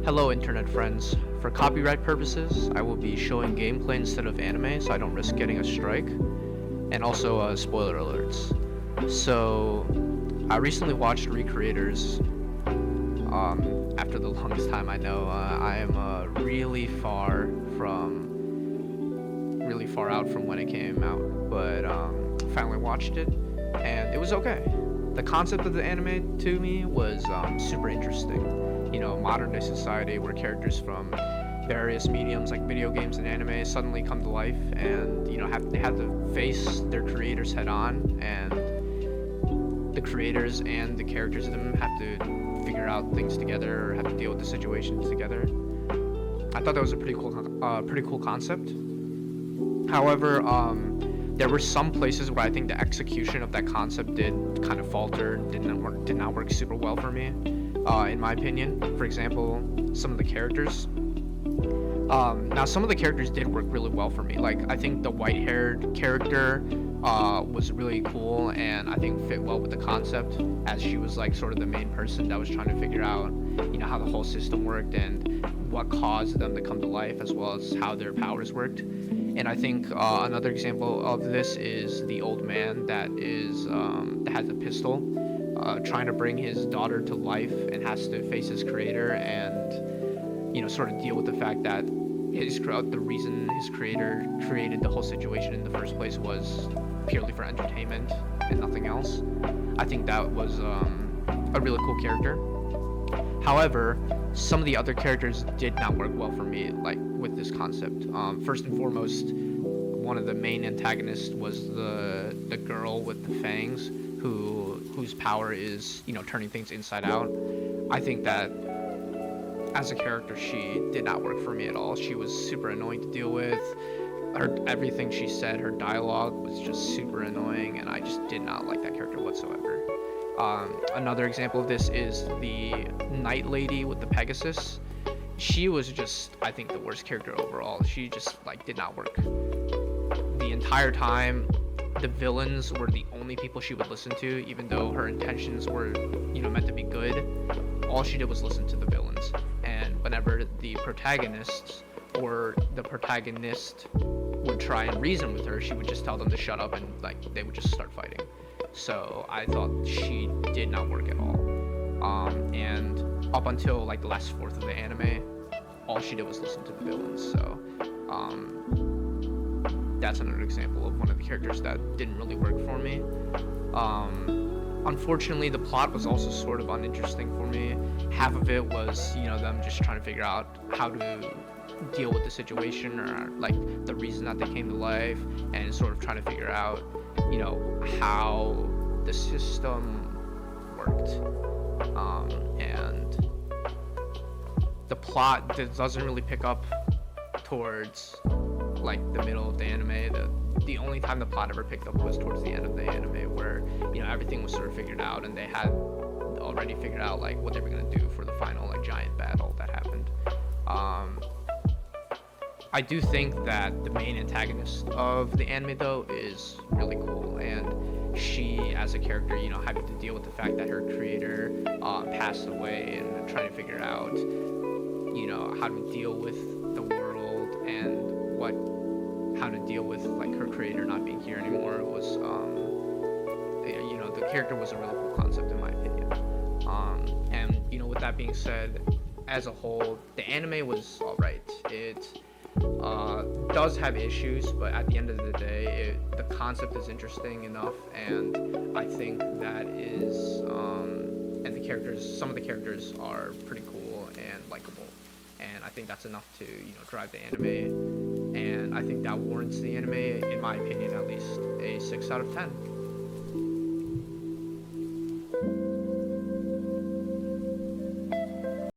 Hello internet friends. For copyright purposes, I will be showing gameplay instead of anime so I don't risk getting a strike. And also spoiler alerts. So, I recently watched Recreators. After the longest time I know, I am really far out from when it came out. But finally watched it, and it was okay. The concept of the anime to me was super interesting. Modern day society where characters from various mediums like video games and anime suddenly come to life and they have to face their creators head on, and the creators and the characters of them have to figure out things together or have to deal with the situations together. I thought that was a pretty cool concept. However, there were some places where I think the execution of that concept did kind of falter and did not work super well for me. In my opinion, for example, some of the characters. Now, some of the characters did work really well for me. Like, I think the white-haired character was really cool, and I think fit well with the concept, as she was like sort of the main person that was trying to figure out, how the whole system worked and what caused them to come to life, as well as how their powers worked. And I think another example of this is the old man that has a pistol, trying to bring his daughter to life and has to face his creator and sort of deal with the fact that the reason his creator created the whole situation in the first place was purely for entertainment and nothing else. I think that was a really cool character. However, some of the other characters did not work well for me, like with this concept. First and foremost, one of the main antagonists was the girl with the fangs, whose power is turning things inside out. I think that as a character, she did not work for me at all. She was super annoying to deal with. Everything she said, her dialogue was just super annoying, and I just did not like that character whatsoever. Another example of this is the Night Lady with the Pegasus. She was just, I think, the worst character overall. She just did not work. The entire time, the villains were the only people she would listen to, even though her intentions were, meant to be good. All she did was listen to the villains. And whenever the protagonists or the protagonist would try and reason with her, she would just tell them to shut up, and they would just start fighting. So I thought she did not work at all. And up until the last fourth of the anime, all she did was listen to the villains. So that's another example of one of the characters that didn't really work for me. Unfortunately, the plot was also sort of uninteresting for me. Half of it was, them just trying to figure out how to deal with the situation, or the reason that they came to life, and sort of trying to figure out, how the system worked. And the plot doesn't really pick up towards the middle of the anime. The only time the plot ever picked up was towards the end of the anime, where everything was sort of figured out, and they had already figured out what they were gonna do for the final giant battle that happened. I do think that the main antagonist of the anime though is really cool, and she as a character, having to deal with the fact that her creator passed away, and trying to figure out how to deal with the world and how to deal with her creator not being here anymore was the character was a really cool concept in my opinion. And with that being said, as a whole, the anime was alright. It does have issues, but at the end of the day, the concept is interesting enough, and I think that is and some of the characters are pretty cool and likable, and I think that's enough to drive the anime, and I think that warrants the anime, in my opinion, at least a 6 out of 10.